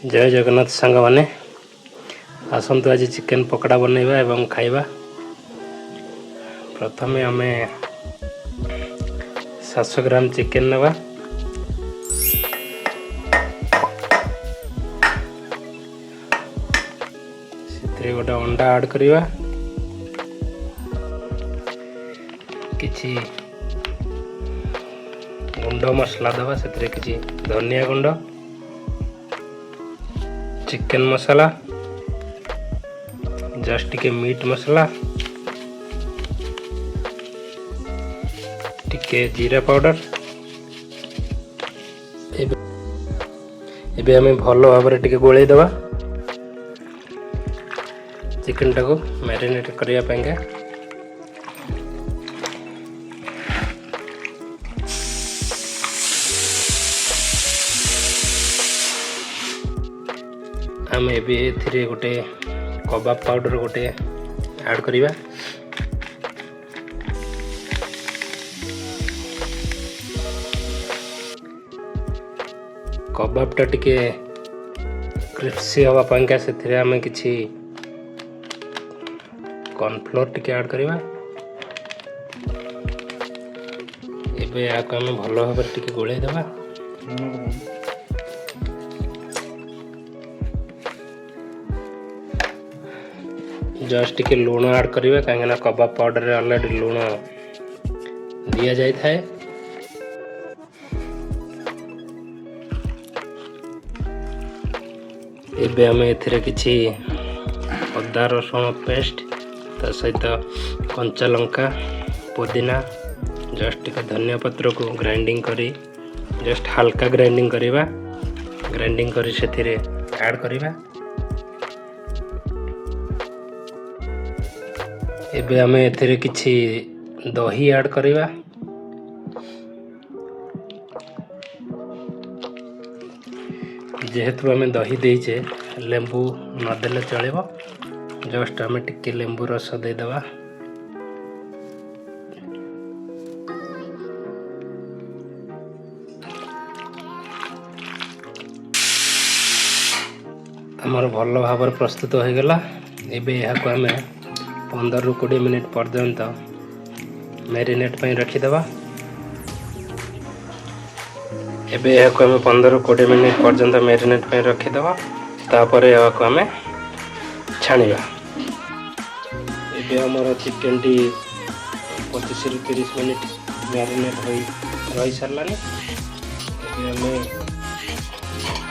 जय जगन्नाथ सांग माने आसतु आज चिकेन पकड़ा बनैबा एवं खाइबा। प्रथम आम 700 ग्राम चिकेन नवा से गोटे अंडा ऐड करवा किछि गुंड मसला दवा से किछि धनिया गुंड चिकेन मसाला जस्ट टिके मीट मसाला टिके जीरा पाउडर एबे हमें भल भाव टिके गोले दवा चिकेन टाको मैरिनेट करिया पाएंगे। आम ए गोटे कबाब पाउडर गोटे ऐड करिबा। कबाब टा टिके क्रिस्पी हवा पाएंगे से आम किछि कॉर्नफ्लोर टिके ऐड करिबा। एबे आको आम भल भाव टिके गोले देबा। जस्ट टिके लुण ऐड करिबा काहेना कबाब पाउडर रे ऑलरेडी लुण दिया जाय थाए। एबे हमें एथिरे किछि अदा रसुण पेस्ट ता सहित कंचा लंका पुदीना जस्ट टिके धनिया पत्र को ग्राइंडिंग करी जस्ट हल्का ग्राइंडिंग करिबा। ग्राइंडिंग करी सेथिरे ऐड करिबा। एबे हमें एथिरे किछि दही ऐड करिबा। जेहेतु हमें दही देइछे लेंबू न देले चलेबो। जस्ट हमें टिके लेंबू रस दे देबा। हमर भल भाव प्रस्तुत हो गला। एबे यहाँ को हमें 15 ରୁ 20 मिनिट पर्यंत मैरिनेट पे रखीदबा। एबे यहाँ को हमें 15 ରୁ 20 मिनिट पर्यंत मैरिनेट पे रखीदबा। तापर यहाँ को हमें छाणिबा। एबे हमर चिकन टी 25 ରୁ 30 मिनिट मैरिनेट होई रही सारलानी। एबे हमें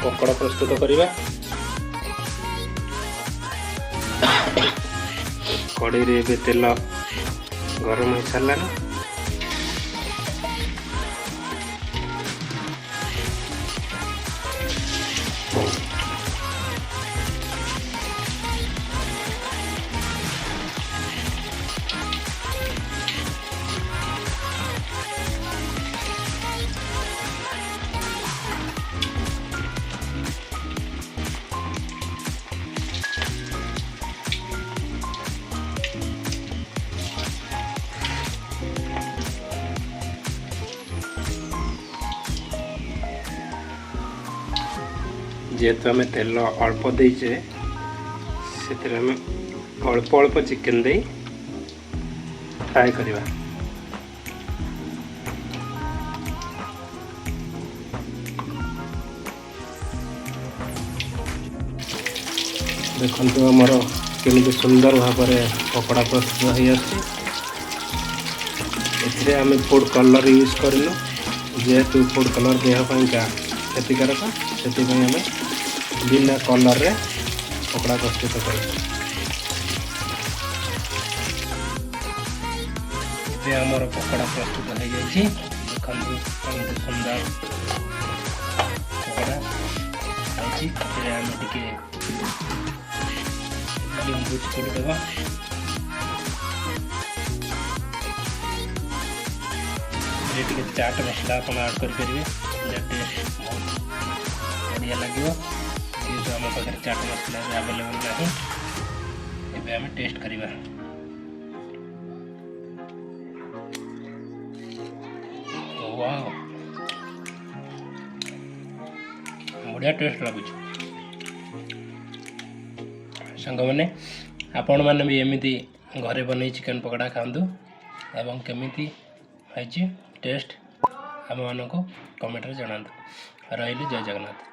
पकोड़ा प्रस्तुत करिबा। कड़े रे एबे तेल गरम हो सारलानी। जेहेतु आम तेल अल्प देचे से अल्प अल्प चिकेन दे फ्राए करवा। देखो आमर केमी सुंदर भाव पकोड़ा प्रस्तुत हो आम फूड कलर यूज करलु। जेहेतु फूड कलर देह पाइंका क्षतिकारक से आम बिना कलर रे पकोड़ा प्रस्तुत कर। आमर पकोड़ा प्रस्तुत हो जाए। देखो सुंदर पकोड़ा आम टिके लेंबू चिपुड़ देवा। टिके चाट मसला आप ऐड करेंगे टेस्ट बहुत बढ़िया लगे। जो आम पाखे चाट मसला आवेलेबल नहीं एबे आम टेस्ट करिबा। वाह बढ़िया टेस्ट लगुच। ସାଙ୍ଗମାନେ ଆପଣମାନେ ବି ଏମିତି ଘରେ ବନେଇ ଚିକେନ୍ ପକୋଡ଼ା ଖାଆନ୍ତୁ ଏବଂ କେମିତି ହେଇଛି ଟେଷ୍ଟ ଆମମାନଙ୍କୁ କମେଣ୍ଟରେ ଜଣାନ୍ତୁ। ରହିଲି, ଜୟ ଜଗନ୍ନାଥ।